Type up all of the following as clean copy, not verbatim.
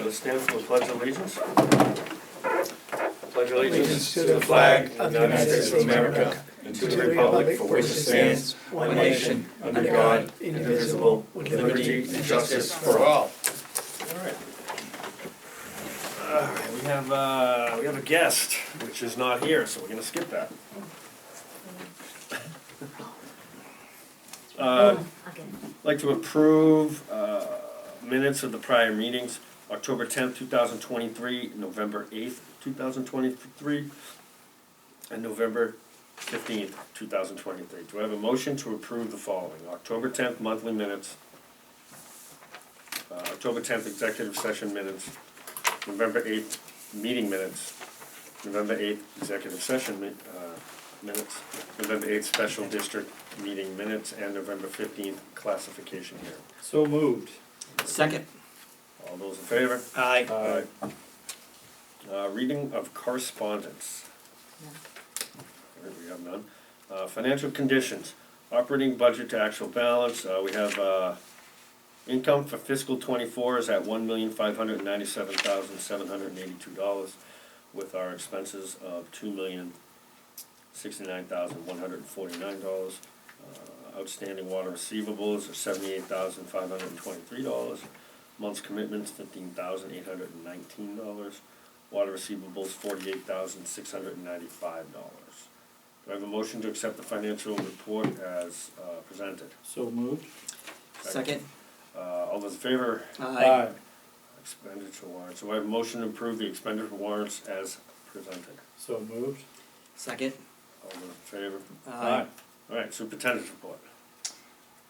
let's stand for the Pledge of Allegiance. Pledge Allegiance to the flag of the United States of America and to the republic for which it stands, one nation, under God, indivisible, with liberty and justice for all. All right, we have a guest, which is not here, so we're gonna skip that. I'd like to approve minutes of the prior meetings, October 10th, 2023, November 8th, 2023, and November 15th, 2023. Do I have a motion to approve the following? October 10th monthly minutes, October 10th executive session minutes, November 8th meeting minutes, November 8th executive session minutes, November 8th special district meeting minutes, and November 15th classification hearing. So moved. Second. All those in favor? Aye. Reading of correspondence. All right, we have none. Financial conditions, operating budget to actual balance, we have income for fiscal '24 is at $1,597,782, with our expenses of $2,069,149. Outstanding water receivables are $78,523. Month's commitments $15,819. Water receivables $48,695. Do I have a motion to accept the financial report as presented? So moved. Second. All those in favor? Aye. Expenditure warrants. So I have a motion to approve the expenditure warrants as presented. So moved. Second. All those in favor? Aye. All right, superintendent's report.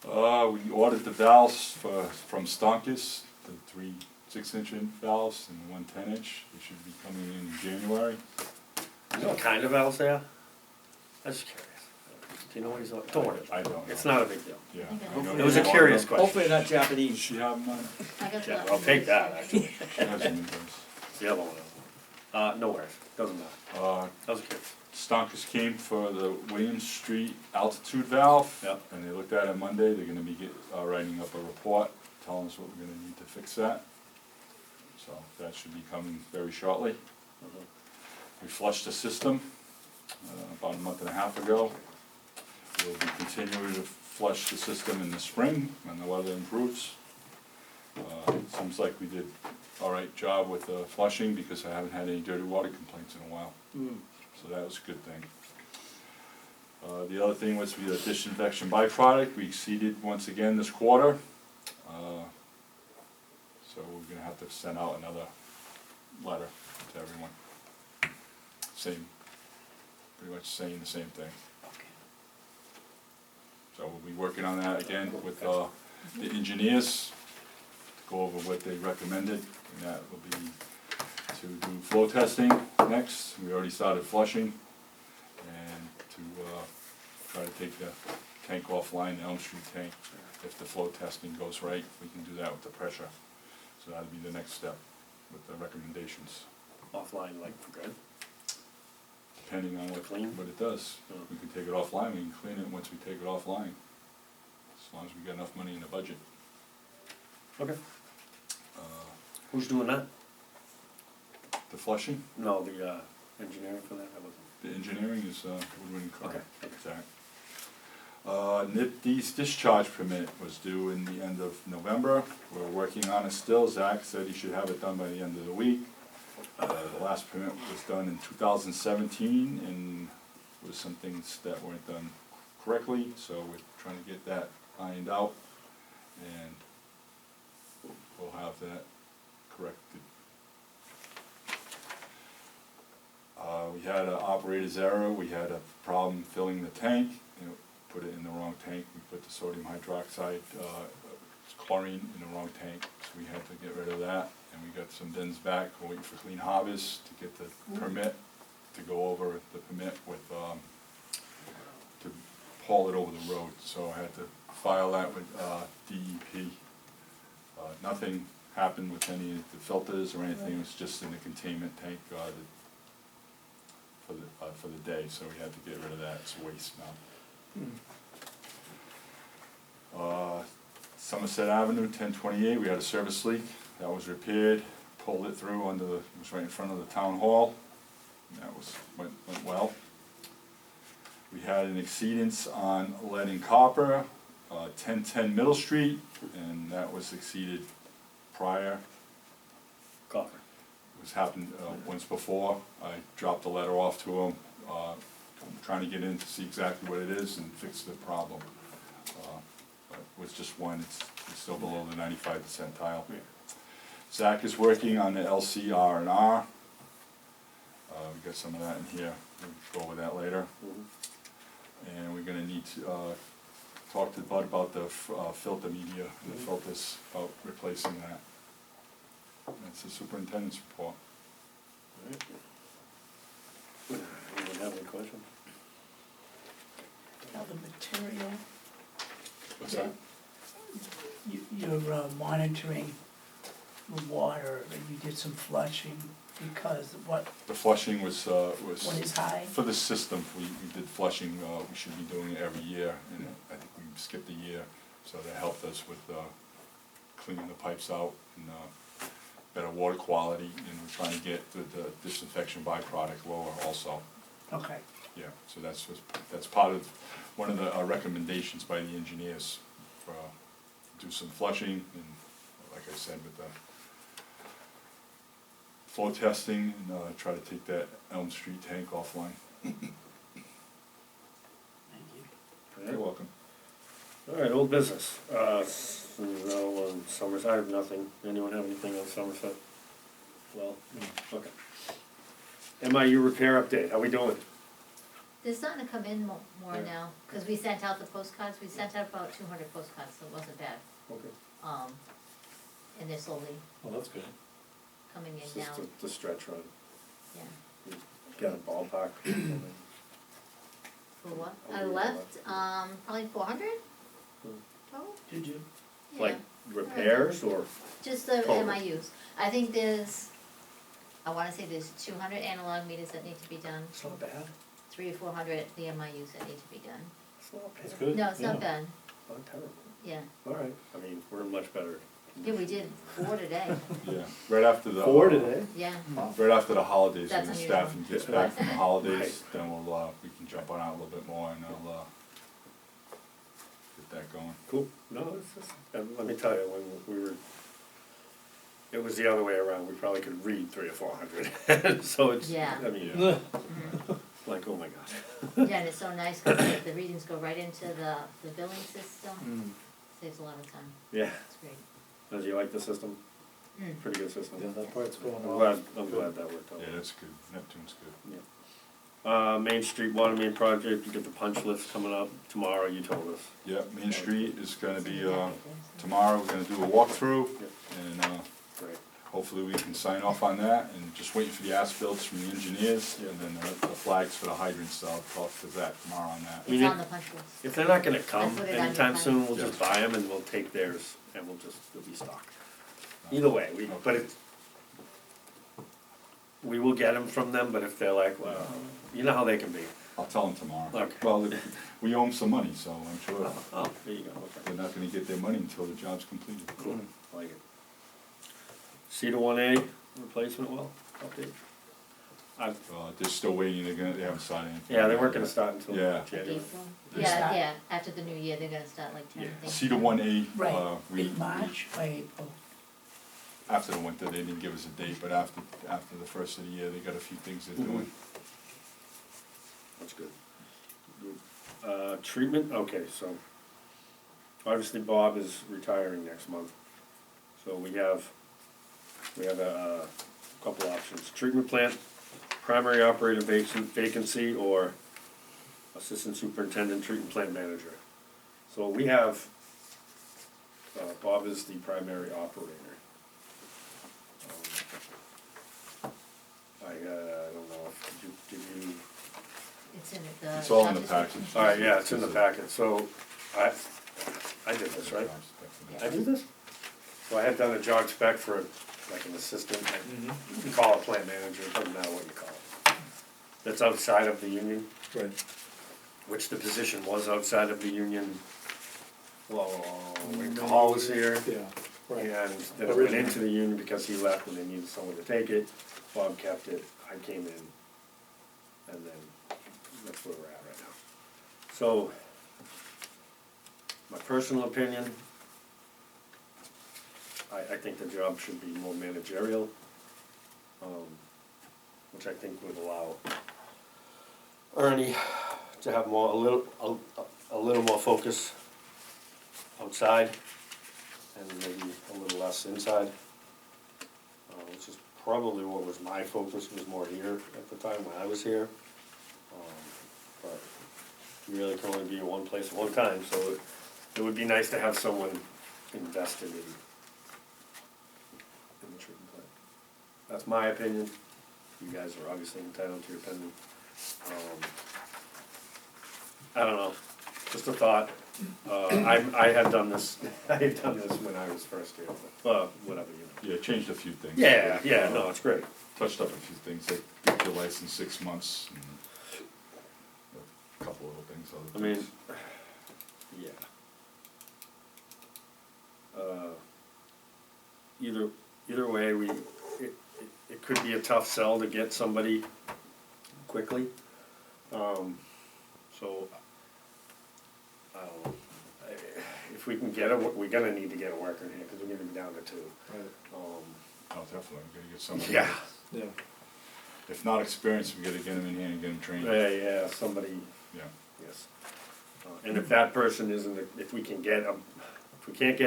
We ordered the valves from Stonkus, the 3 6-inch valves and the 1 10-inch. They should be coming in January. You know what kind of valves they are? I'm just curious. Do you know what he's on? Don't worry. I don't know. It's not a big deal. Yeah. It was a curious question. Hopefully not Does Japanese. she have them on? Yeah, I'll take that, actually. She has them in those. The other one. No worries. Doesn't matter. That was curious. Stonkus came for the William Street altitude valve. Yep. And they looked at it Monday. They're gonna be writing up a report, telling us what we're gonna need to fix that. So that should be coming very shortly. We flushed the system about a month and a half ago. We'll be continuing to flush the system in the spring when the weather improves. It seems like we did all right job with flushing because I haven't had any dirty water complaints in a while. So that was a good thing. The other thing was we had a disinfection byproduct. We exceeded once again this quarter. So we're gonna have to send out another letter to everyone. Pretty much saying the same thing. So we'll be working on that again with the engineers to go over what they recommended, and that will be to do flow testing next. We already started flushing, and to try to take the tank offline, the Elm Street tank. If the flow testing goes right, we can do that with the pressure. So that'll be the next step with the recommendations. Offline, like for good? Depending on what it does. We can take it offline, we can clean it once we take it offline. As long as we got enough money in the budget. Okay. Who's doing that? The flushing, No, the engineering for that? That wasn't. the engineering is Woodward and Carr. Okay. Zach. NIPD's discharge permit was due in the end of November. We're working on it still. Zach said he should have it done by the end of the week. The last permit was done in 2017, and there was some things that weren't done correctly, so we're trying to get that ironed out, and we'll have that corrected. We had an operator's error. We had a problem filling the tank. Put it in the wrong tank. We put the sodium hydroxide, chlorine in the wrong tank, so we had to get rid of that. And we got some bins back. We're waiting for Clean Harbors to get the permit, to go over the permit with, to haul it over the road. So I had to file that with DEP. Nothing happened with any of the filters or anything. It was just in the containment tank for the day. So we had to get rid of that. It's waste now. Somerset Avenue, 1028, we had a service leak. That was repaired, pulled it through it was right in front of the town hall. And that went well. We had an exceedance on lead and copper, 1010 Middle Street, and that was exceeded prior. Copper. It was happened once before. I dropped a letter off to him, I'm trying to get in to see exactly what it is and fix the problem. But with just one, it's still below the 95 percentile. Yeah. Zach is working on the LCR&R. We got some of that in here. We'll go over that later. Mhm. And we're gonna need to talk to Bud about the filter media and the filters, about replacing that. That's the superintendent's report. Alright. Anyone have any questions? Now, the material, What's that? you're monitoring the water, and you did some flushing, because what, The flushing was when it's high? for the system. We did flushing, we should be doing it every year, and I think we skipped a year, so that helped us with cleaning the pipes out and better water quality, and we're trying to get the disinfection byproduct lower also. Okay, Yeah, so that's part of, one of the recommendations by the engineers for, do some flushing, and like I said, with the flow testing, and try to take that Elm Street tank offline. thank you. You're welcome. Alright, old business. No, on Somerset, I have nothing. Anyone have anything on Somerset? Well, okay. MIU repair update, how we doing? They're starting to come in more Yeah. now, cause we sent out the postcards, we sent out about 200 postcards, so it wasn't bad. Okay. And they're slowly Well, that's good. coming It's in now, just the stretch run. yeah. Got a ballpark. For what? How I many left, probably 400 total? Did you? Yeah. Like repairs or? Just the total? MIUs. I think I wanna say there's 200 analog meters that need to be done, It's not bad. 300 or 400 the MIUs that need to be done. It's not bad. That's good. No, it's not Yeah. bad, Not terrible. yeah. Alright, I mean, we're much better. Yeah, we did 4 today, Yeah, right after the. yeah. Right after the holidays, when That's the unusual. staffing gets back from the holidays, then we can jump on out a little bit more, and I'll get that going. Cool. No, it's just, and let me tell you, when we were, it was the other way around, we probably could read 300 or 400, so it's, Yeah. I mean, Yeah. Mhm. like, oh my gosh. Yeah, and it's so nice, cause the readings go right into the billing system, saves a lot of time, Yeah, it's great. do you like the system? Mm. Pretty good system. Yeah, that part's going I'm well. glad that worked out. Yeah, that's good, Neptune's good. Yeah. Main Street water main project, you get the punch list coming up tomorrow, you told us. Yeah, Main Street is gonna It's in be, the packet there, so. tomorrow, we're gonna do a walkthrough, Yep. and Great. hopefully we can sign off on that, and just waiting for the as-bills from the engineers, Yeah. and then the flags for the hydrants, so I'll talk to Zach tomorrow on that. It's on the punch list. If they're not gonna come put it on your anytime plan. soon, we'll just Yeah. buy them and we'll take theirs and they'll be stocked. Either way, but we will get them from them, but if they're like, well, you know how they can be. I'll tell them tomorrow. Okay. Well, we owe them some money, so I'm sure Oh, there you go, okay. they're not gonna get their money until the job's completed. Cool, I like it. Cedar 1A replacement well, update. They're still waiting, they haven't started anything. Yeah, they weren't gonna start until Yeah. January. April. They Yeah, start- yeah, after the new year, they're gonna start like 10 Yeah. things. Cedar 1A, Right, we, in March or April? after the winter, they didn't give us a date, but after the first of the year, they got a few things they're doing. That's good. Treatment, okay, so, obviously Bob is retiring next month. So we have a couple options, treatment plant, primary operator vacancy, or assistant superintendent, treatment plant manager. So we have, Bob is the primary operator. I don't know, did you? It's in the. It's all in job the package. description. Alright, yeah, it's in the packet, so I did this, right? I did this? So I had done a job spec for like an assistant, you can call it plant manager, it doesn't matter what you call it. That's outside of the union, Right. which the position was outside of the union. Well, when Hall was here, Yeah. Right. And then it went into the union because he left and they needed someone to take it. Bob kept it, I came in, and then that's where we're at right now. So, my personal opinion, I think the job should be more managerial, which I think would allow Ernie to have more, a little more focus outside and maybe a little less inside, which is probably what was my focus, was more here at the time when I was here. But you really can only be in one place at one time, so it would be nice to have someone invested in the treatment plant. That's my opinion. You guys are obviously entitled to your opinion. I don't know, just a thought. I had done this, I had done this when I was first here, but, whatever, you know. Yeah, changed a few things. Yeah, yeah, no, it's great. Touched up a few things, like get your license 6 months, and a couple little things, I other mean, things. yeah. Either way, it could be a tough sell to get somebody quickly. So, I don't know. If we can get we're gonna need to get a worker in here, because we're gonna be down to 2. Right. Oh, definitely, we gotta get somebody. Yeah. Yeah. If not experienced, we gotta get them in here and get them trained. Yeah, somebody, Yeah. yes. And if that person isn't, if we can't get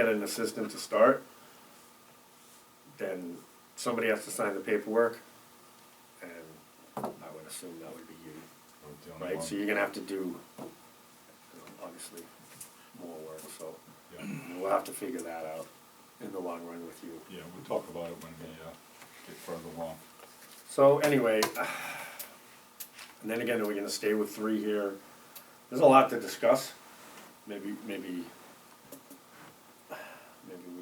an assistant to start, then somebody has to sign the paperwork, and I would assume that would be you, The only right? one- So you're gonna have to do, you know, obviously, more work, so Yeah, we'll have to figure that out in the long run with you. yeah, we'll talk about it when we get further along. So anyway, and then again, are we gonna stay with 3 here? There's a lot to discuss. Maybe we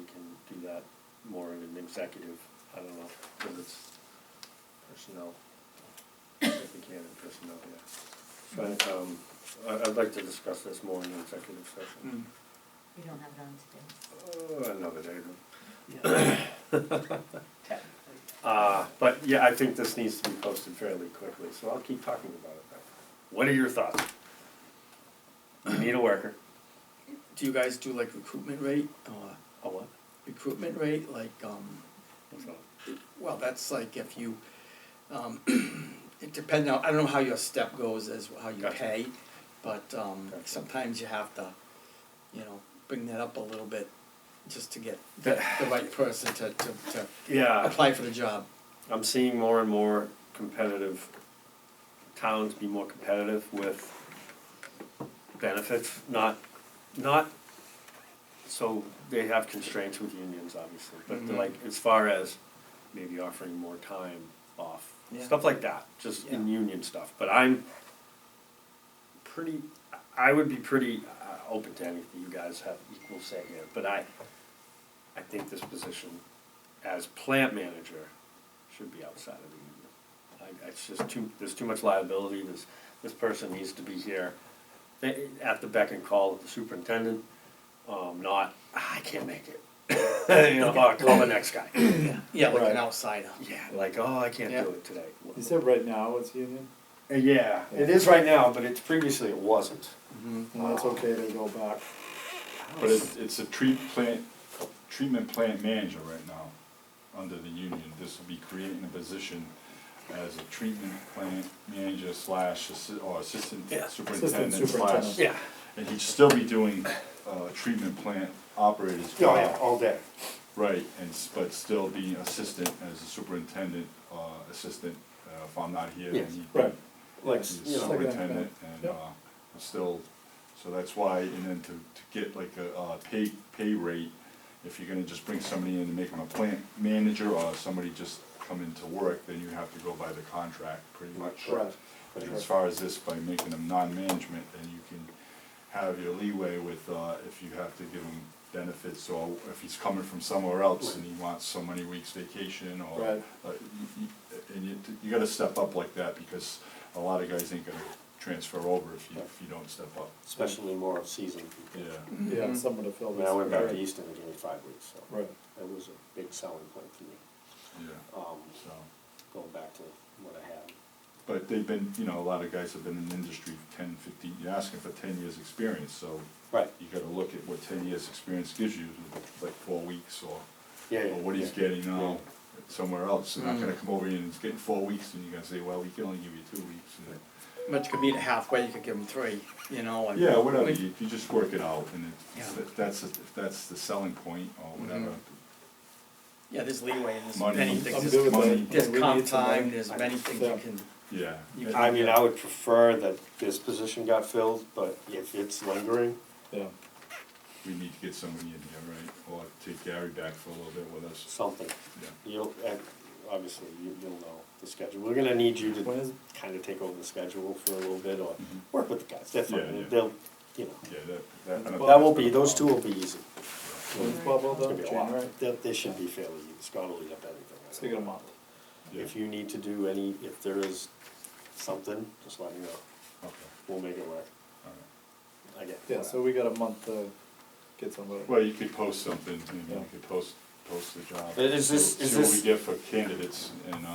can do that more in an executive, I don't know, because it's personnel. I think we can in personnel, yeah. But, I'd like to discuss this more in an executive session. You don't have it on today. Another day then. But yeah, I think this needs to be posted fairly quickly, so I'll keep talking about it then. What are your thoughts? You need a worker. Do you guys do like recruitment rate, A what? recruitment rate, like, What's that? well, that's like if you, it depends on, I don't know how your step goes as how you Gotcha. pay, but, Gotcha. sometimes you have to, you know, bring that up a little bit just to get That- the right person to Yeah, apply for the job. I'm seeing more and more competitive, towns be more competitive with benefits, not, so they have constraints with unions, obviously, but they're like, as far as maybe offering more time off, Yeah. stuff like that, just in Yeah. union stuff, but I would be pretty open to anything. You guys have equal say here, but I think this position as plant manager should be outside of the union. It's just there's too much liability, this person needs to be here at the beck and call of the superintendent, not, I can't make it. You know, call the next guy. Yeah, like Right. an outsider. Yeah, like, oh, I can't Yeah. do it today. You said right now it's union, Yeah, it is right now, but it's previously it wasn't. and that's okay to go back. But it's a treatment plant manager right now, under the union. This will be creating a position as a treatment plant manager slash assistant Yeah. superintendent Assistant slash. superintendent. Yeah. And he'd still be doing, treatment plant operator's job. All day. Right, but still being assistant as a superintendent, assistant, if I'm not here, then Yes. he'd Right. be Like, he's you know, superintendent, and, Yep. still, so that's why, and then to get like a pay rate, if you're gonna just bring somebody in and make them a plant manager, or somebody just come into work, then you have to go by the contract, pretty much. Correct. But as far as this, by making them non-management, then you can have your leeway with, if you have to give him benefits, or if he's coming from somewhere else and he wants so many weeks vacation, or, Right. and you gotta step up like that, because a lot of guys ain't gonna transfer over if you don't step up. Especially more seasoned people. Yeah. Yeah, someone to fill I this. mean, I went back to Easton and gave me 5 weeks, so. Right. big selling point for me, Yeah, so, going back to what I had. but they've been, you know, a lot of guys have been in the industry 10, 15, you're asking for 10 years' experience, so Right. you gotta look at what 10 years' experience gives you, like 4 weeks, or Yeah, or what he's getting now Yeah. somewhere else. They're not gonna come over here and he's getting 4 weeks, and you're gonna say, well, we can only give you 2 weeks. And But you could meet it halfway, you could give them 3, you know, like. yeah, whatever, we- you just work it out, and Yeah. if that's the selling point, or whatever. Yeah, there's leeway, and there's Money. many I'm things, good there's, with money. there's We comp need some money. time, there's many things you can, Yeah. You- I mean, I would prefer that this position got filled, but if it's lingering, Yeah. We need to get somebody in here, right, or take Gary back for a little bit with us. something, Yeah. you'll, obviously, you'll know the schedule. We're gonna need you When is, to kind of take over the schedule for a little bit, or Mhm. work with the guys, they're Yeah, fine, yeah. they'll, you know. Yeah, that. That won't be, those two will be easy. when's Bob all It's gonna done? be a lot. January? They should be fairly easy, Scott will eat up anything. So you got a month. Yeah. If you need to do any, if there is something, just let me know, Okay, we'll make it work, all right. I get. Yeah, so we got a month to get somebody. Well, you could post something, maybe Yeah. you could post the job. Is this- See is what we this- get for candidates, and,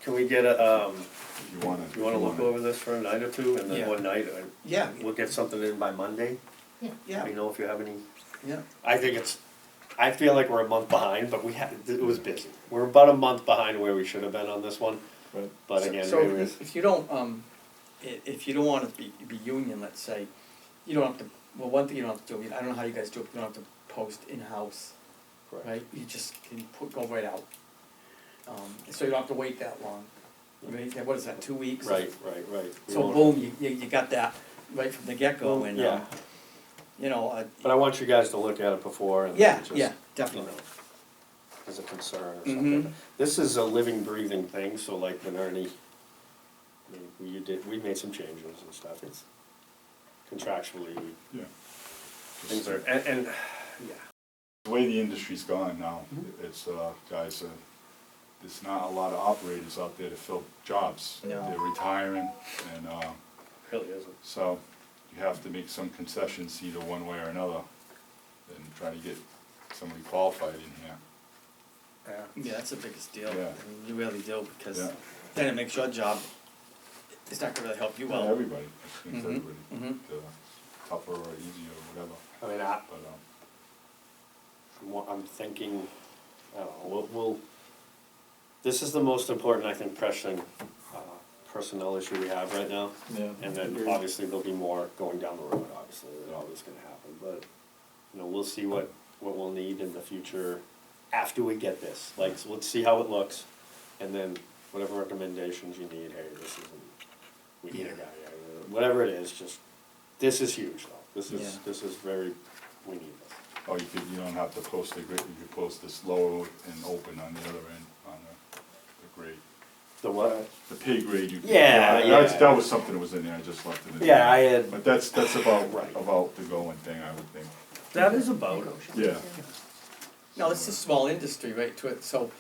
Can we get a, if you wanna. you wanna look over this for a night or two, and then Yeah. one night, yeah, we'll get something in by Monday? Let yeah, me know if you have any. yeah. I think I feel like we're a month behind, but it was busy. We're about a month behind where we should have been on this one, Right. but again, So maybe it's, if you don't, if you don't wanna be union, let's say, you don't have to, well, one thing you don't have to do, I don't know how you guys do it, you don't have to post in-house, right? You just can go right out. So you don't have to wait that long. I mean, what is that, 2 weeks? right. We So won't- boom, you got that right from the get-go, Well, and, yeah. you know, But I want you guys to look at it before and yeah, just, yeah, you definitely. know, as a concern or Mhm. something. This is a living, breathing thing, so like when Ernie, I mean, we made some changes and stuff, it's contractually, Yeah. things are, and, yeah. The way the industry's gone now, Mm-hmm. it's, guys, there's not a lot of operators out there to fill jobs. No. They're retiring, and, Really isn't. so you have to make some concessions either one way or another, and try to get somebody qualified in here. Yeah, that's the biggest deal, Yeah. I mean, you really do, because Yeah. then it makes your job, it's not gonna really help you out. Everybody, it makes Mhm, everybody mhm. tougher or easier or whatever, I mean, but, I'm thinking, I don't know, we'll, this is the most important, I think, pressing, personnel issue we have right now. Yeah. And then Agreed. obviously there'll be more going down the road, obviously, that's always gonna happen, but, you know, we'll see what we'll need in the future after we get this, like, so let's see how it looks, and then whatever recommendations you need, hey, this isn't, we need a guy, whatever it is, just, this is huge though, Yeah. this is very, we need this. oh, you don't have to post the grade, you could post this lower and open on the other end, on the grade. The what? The pay grade, you. Yeah, That was something that was in there, I just left it in. Yeah, I had, But that's about, Right. about the going thing, I would think. that is about, Yeah. No, it's a small industry, right, to it, so,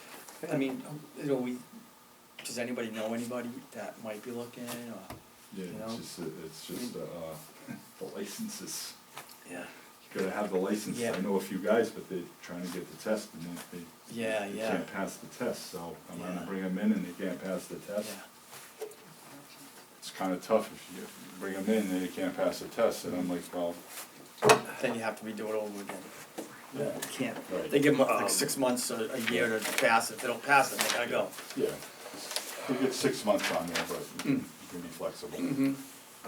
I mean, you know, does anybody know anybody that might be looking, or? Yeah, You know? it's just, the licenses, Yeah. you gotta have the license, Yeah. I know a few guys, but they're trying to get the test, and they Yeah, they yeah, can't pass the test, so I'm Yeah. gonna bring them in and they can't pass the test. yeah, It's kinda tough if you bring them in and they can't pass the test, and I'm like, well, then you have to redo it over again. yeah, You can't, right, they give them like 6 months or a year to pass, if they don't pass it, they gotta go. yeah. You get 6 months on there, but you Mm. can be flexible. Mm-hmm.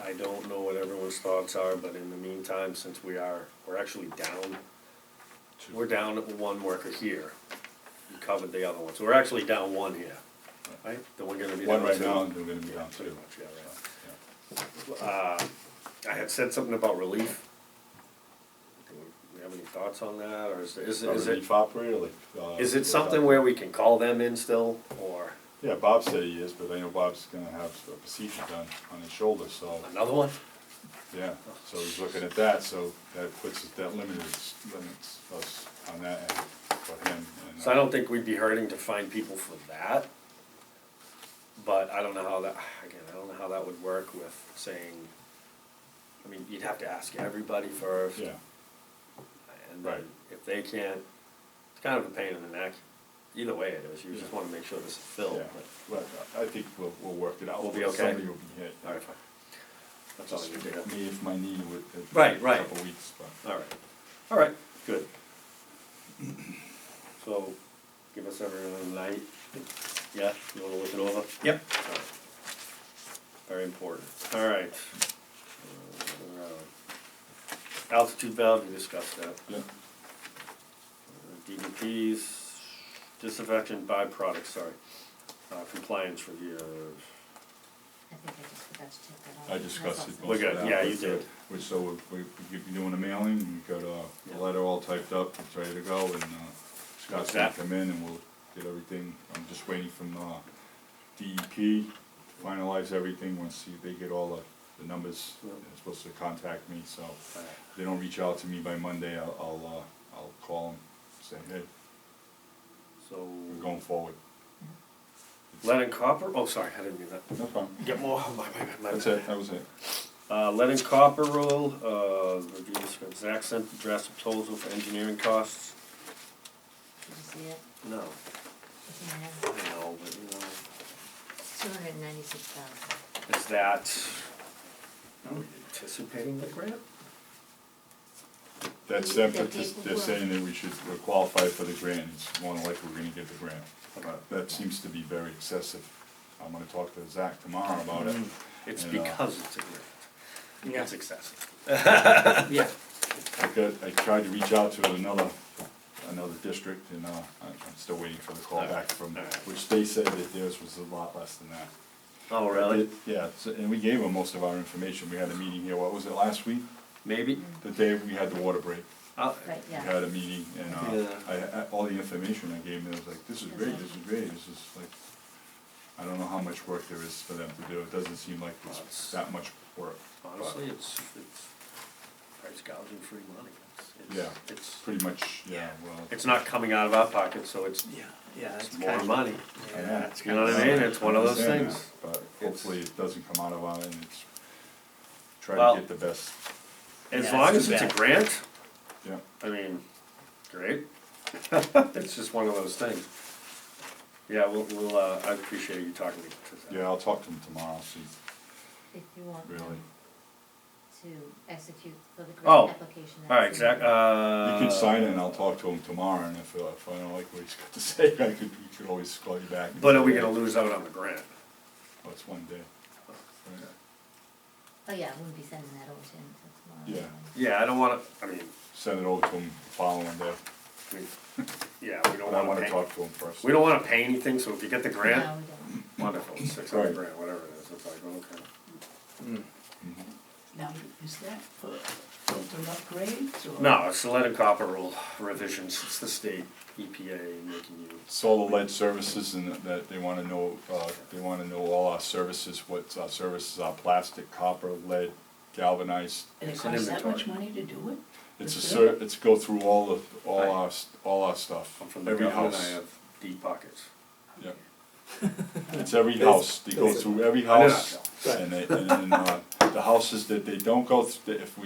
I don't know what everyone's thoughts are, but in the meantime, since we're actually down, we're down one worker here. We covered the other one, so we're actually down one here, right? Then we're gonna be down One right two. now, and we're gonna be down Pretty two. much, yeah, right. I had said something about relief. Do we have any thoughts on that, or is it, Relief operator, like, is it something where we can call them in still, or Yeah, Bob said he is, but I know Bob's gonna have a procedure done on his shoulder, so, another one? yeah, so he's looking at that, so that puts, that limits us on that end for him. And, So I don't think we'd be hurting to find people for that. But I don't know how that, again, I don't know how that would work with saying, I mean, you'd have to ask everybody first. Yeah, And Right. then if they can't, it's kind of a pain in the neck. either way it is, you just wanna make sure this is filled, Yeah. but, But I think we'll work it out. We'll be okay? Somebody will be hit. alright, fine. That's all I Just need to hear. me if my knee would, Right, a right. couple weeks, but. Alright, good. So, give us everyone a night, yeah, you wanna look it over? Yep. Alright. Very important, alright. Altitude valve, we discussed that. Yeah. DVPs, disinfection byproducts, sorry, compliance review. I think I just forgot to check that out. I discussed it. We're most of good, that yeah, with, you did. So we could be doing a mailing, we got Yeah. a letter all typed up, it's ready to go, and Scott's gonna that? come in and we'll get everything. I'm just waiting from DEP to finalize everything. Once they get all the numbers, Yeah. they're supposed to contact me, so if they don't reach out to me by Monday, I'll call them, say, hey, So, we're going forward. lead and copper, oh, sorry, I didn't mean that. No problem. Get more, my That's it, that was it. Lead and copper rule, review this, Zach sent the draft proposal for engineering costs. Did you see it? No, It's in there. I know, but you know, 296,000. is that, are we anticipating the grant? That's them, They're they're capable. saying that we're qualified for the grant, it's more than likely we're gonna get the grant. But that seems to be very excessive. I'm gonna talk to Zach tomorrow about it. It's And, because it's a grant. Yeah. It's excessive. Yeah. I tried to reach out to another district, and I'm still waiting for the call back from, which they said that theirs was a lot less than that. Oh, really? Yeah, and we gave them most of our information. We had a meeting here, what was it, last week? Maybe? The day we had the water break. Right, We yeah. had a meeting, and Yeah. all the information I gave them, it was like, this is great, this is great, this is like, I don't know how much work there is for them to do. It doesn't seem like it's that much work. Honestly, it's price gouging free money. Yeah. It's, Pretty much, yeah, well. it's not coming out of our pocket, so it's Yeah, that's it's more kinda- money. Yeah, it's You know what I kinda- mean? It's one of those understand things. that, But hopefully it doesn't come out of our, and it's, try Well- to get the best, As Yeah, long it's as too it's a bad. grant, yeah. I mean, great. It's just one of those things. Yeah, I appreciate you talking to Zach. Yeah, I'll talk to him tomorrow, see, If you want Really? them to execute for the Oh, grant application. All right, that's in Zach, there. you can sign it and I'll talk to him tomorrow, and if I don't like what he's got to say, we could always call you back. and But say, are we hey, gonna lose out on the grant? Oh, it's one day. Right. Oh, yeah, we'll be sending that over to him tomorrow. Yeah. anyway. Yeah, I don't wanna, I mean, Send it over to him following day, yeah, we don't but I wanna wanna pay. talk to him first. We don't wanna pay anything, so if you get the grant, No, we don't. wonderful, it's $600 Right. grand, whatever it is, it's like, okay. Mm. Mhm. Now, is that for filter upgrades or? No, it's the lead and copper rule revisions, it's the state EPA making you. Solar lead services, and that they wanna know all our services, what our services are, plastic, copper, lead, galvanized. And it It's an costs that much inventory. money to do it? It's Is it's go through all Right. our stuff, I'm from the every government, I house. have deep pockets. Yep. It's every house, they go through every I know. house, and the houses that they don't go, if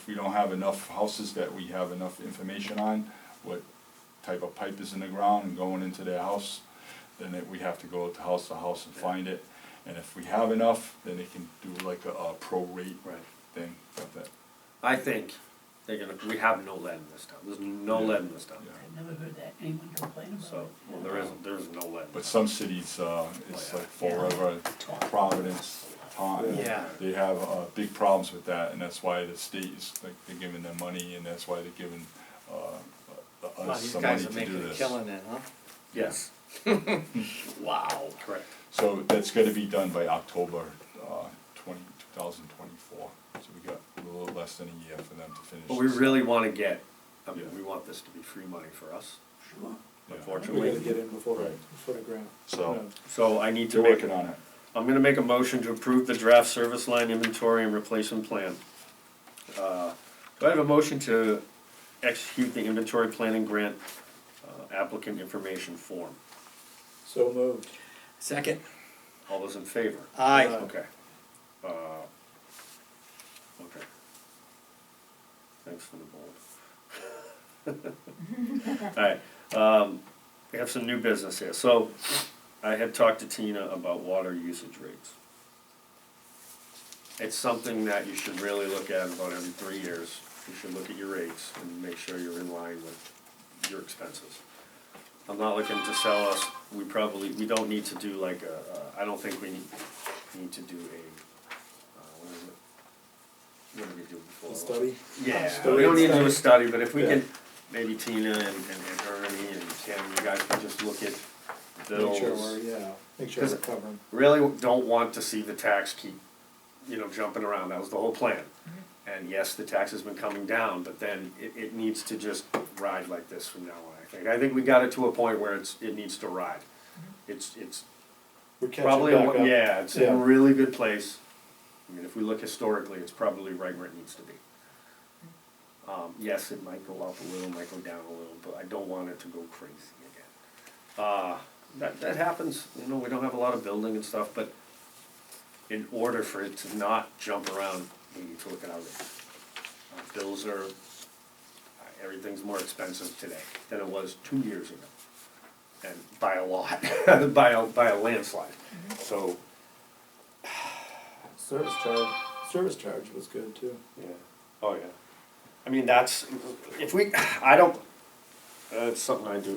we don't have enough houses that we have enough information on, what type of pipe is in the ground and going into their house, then we have to go to house and find it. And if we have enough, then they can do like a prorate Right. thing, but that, I think we have no lead in this town, there's no Yeah. lead in this town. yeah. I've never heard that, anyone complain about it. So, well, there's no lead. But some cities, it's like Fall River, Providence, Taunton. Yeah. They have, big problems with that, and that's why the state is, like, they're giving them money, and that's why they're giving, Wow, us these some money guys are to do making a this. killing then, huh? Yes, Wow. correct. So that's gonna be done by October, 2024, so we got a little less than a year for them to finish. But we this. really wanna get, I mean, Yeah. we want this to be free money for us, Sure. Yeah. unfortunately. We gotta get in before Right. the grant. So, So I need to they're make, working on it. I'm gonna make a motion to approve the draft service line inventory and replacement plan. Do I have a motion to execute the inventory planning grant applicant information form? So moved. Second. All those in favor? Aye. Okay. Okay. Thanks for the bold. Alright, we have some new business here. So I had talked to Tina about water usage rates. It's something that you should really look at about every 3 years. You should look at your rates and make sure you're in line with your expenses. I'm not looking to sell us, we don't need to do like I don't think we need to do what did we do before? A study? Yeah, Study. we don't need to do a study, but if we Yeah. can, maybe Tina and Ernie and Kim, you guys can just look at Make sure bills. make sure we're covering. Really don't want to see the tax keep, jumping around, that was the whole plan. And yes, the tax has been coming down, but then it needs to just ride like this from now on, I think. I think we got it to a point where it needs to ride. It's We're catching probably, back up. yeah, it's in Yeah. a really good place. I mean, if we look historically, it's probably right where it needs to be. Yes, it might go up a little, might go down a little, but I don't want it to go crazy again. That happens, we don't have a lot of building and stuff, but in order for it to not jump around, we need to look at our rates. Bills are, everything's more expensive today than it was 2 years ago. And by a lot, by a landslide. So, Service charge was good too. yeah, oh yeah. I mean, it's something I do,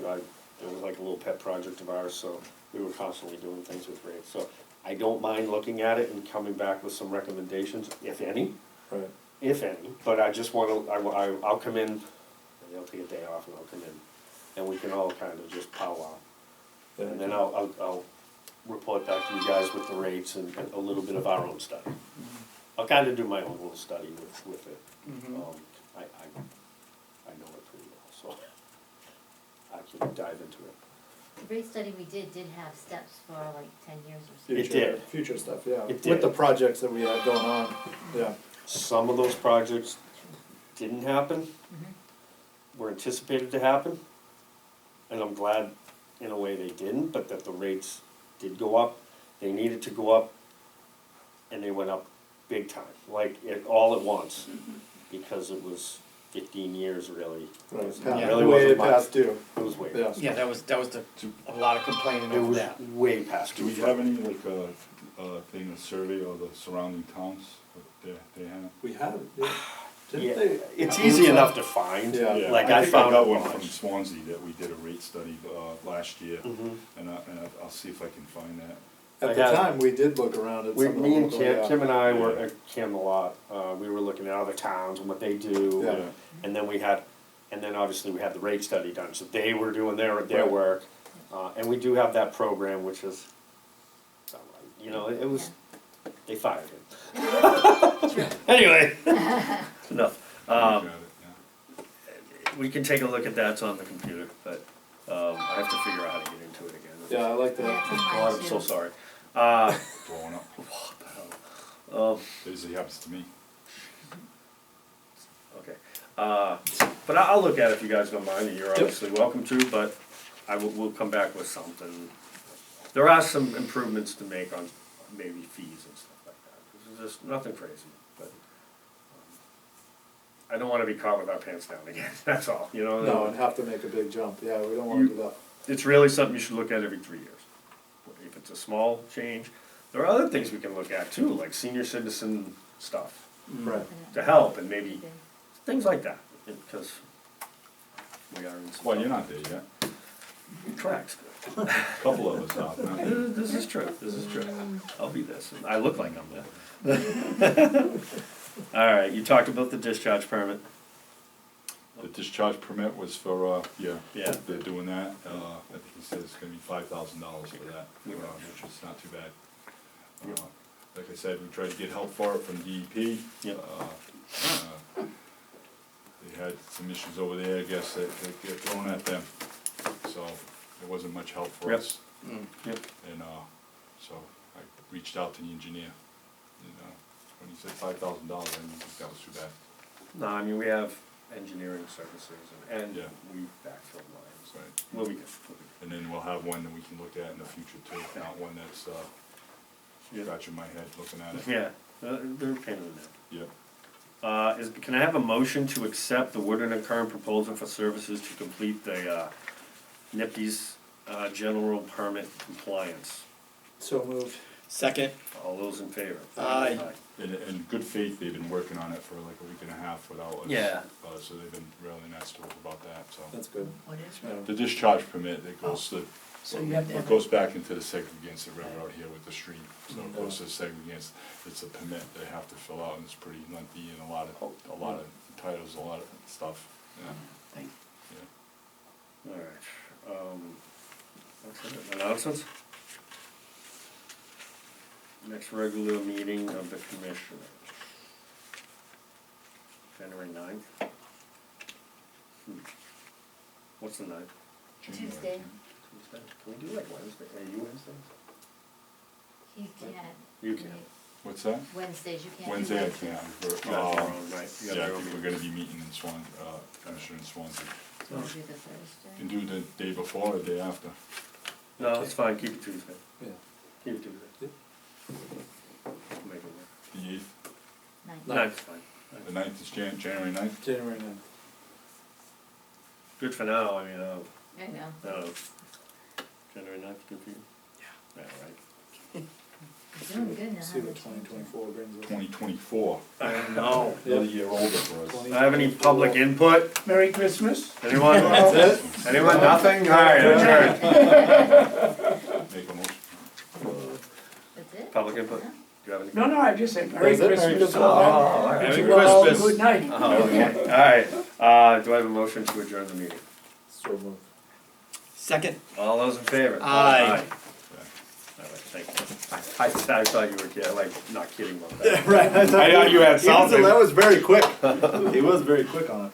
it was like a little pet project of ours, so we were constantly doing things with rates. So I don't mind looking at it and coming back with some recommendations, if any, Right. but I just wanna, I'll come in, maybe I'll take a day off and I'll come in, and we can all kind of just powwow. Yeah. And then I'll report back to you guys with the rates and a little bit of our own study. I'll kind of do my own little study with it. I know it pretty well, so I can dive into it. The rate study we did have steps for like 10 years or so. It did. Future stuff, yeah. It With did. the projects that we had going on, yeah. Some of those projects didn't happen, were anticipated to happen, and I'm glad in a way they didn't, but that the rates did go up. They needed to go up, and they went up big time, all at once, because it was 15 years really. Right. It Yeah. really The way wasn't it much. passed due, It was way yeah. past. Yeah, that was a lot of complaining It over was that. way past. Do we have any, thing, a survey of the surrounding towns, what they have? We had, yeah. Yeah, Didn't they? it's easy enough to find. Yeah. Yeah, Like I think found got a one bunch. from Swansea that we did a rate study, last year, Mhm. and I'll see if I can find that. At the time, we did look around at some of the Me and local, Kim, yeah. Kim and I were, Yeah. Kim a lot, we were looking at other towns and what they do. Yeah. And then obviously we had the rate study done, so they were doing their Right. work. And we do have that program, which is, it was, they fired him. Anyway, enough. Got it, yeah. We can take a look at that, it's on the computer, but, I have to figure out how to get into it again. Yeah, I like Yeah, that. it's on God, mine I'm so too. sorry. Blowing up, What the hell? it usually happens to me. Okay, but I'll look at it if you guys don't mind, and you're obviously welcome to, but we'll come back with something. There are some improvements to make on maybe fees and stuff like that, this is just nothing crazy, but, I don't wanna be caught with our pants down again, that's all, No, and have to make a big jump, yeah, we don't wanna do that. It's really something you should look at every 3 years. If it's a small change, there are other things we can look at too, like senior citizen stuff, Right. to help, and maybe things like that, because we are in some. Well, you're not there yet, Correct. a couple of us are, not you. This is true, I'll be this, I look like I'm there. Alright, you talked about the discharge permit. The discharge permit was for, Yeah. they're doing that, I think he said it's gonna be $5,000 for that, which is not too bad. Like I said, we tried to get help for it from DEP. Yep. They had some issues over there, I guess, that get thrown at them, so there wasn't much help for Yep. us. Yep. And, so I reached out to the engineer, and, when he said $5,000, I didn't think that was too bad. No, I mean, we have engineering services and Yeah. we backfill lines, Right. we'll be good. And then we'll have one that we can look at in the future too, not one that's, scratching my head looking at it. Yeah, they're a pain in the neck. Yep. Can I have a motion to accept the Woodard and Curran proposal for services to complete the, NIPD's general permit compliance. So moved. Second, All those in favor? Aye. In good faith, they've been working on it for like a week and a half without us. Yeah. So they've been really nice to us about that, so. That's good. What is Yeah. The discharge permit, that goes to, So you have to it have. goes back into the segregates river out here with the stream. So it goes to segregates, it's a permit they have to fill out, and it's pretty lengthy and a lot of titles, a lot of stuff, yeah. Thank All right, that's it. Announcements? Next regular meeting of the commissioners. January 9th. What's the 9th? Tuesday. Tuesday. Can we do like Wednesday? Are you Wednesday? You can't. You can. What's that? Wednesdays, you can't. do Wednesday I Wednesdays. can't. You got your own, right? You got Yeah, I your own think we're meeting. gonna be meeting in Commissioner in Swansea. So we'll do the Thursday. Can do the day before or the day after. No, it's fine, keep it Tuesday. Yeah. Keep it Tuesday. Make it work. The 8th, Ninth. No. 9th is fine. the 9th is January 9th? January 9th. Good for now, I mean, I know. January 9th, good for you? Yeah. Yeah, right. You're doing good now. See what haven't you? 2024 brings us. 2024, I know. another year older for us. 20. I have any public input? Merry Christmas. Anyone? That's it? Anyone, nothing? All right, adjourned. Make a motion. That's it? Public input? No? Do you have any? No, I just said Merry That's it, Merry Christmas. Christmas. all right. Wish Merry you all Christmas. Good night. Oh, okay. All right, do I have a motion to adjourn the meeting? So moved. second, All those in favor? Aye. All right, thank you. I thought you were kidding, like, not kidding about that. Right, I I thought you had something. That was very quick. He was very quick on it.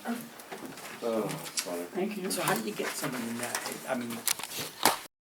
Oh, it's funny. Thank you. so how do you get someone in that, I mean,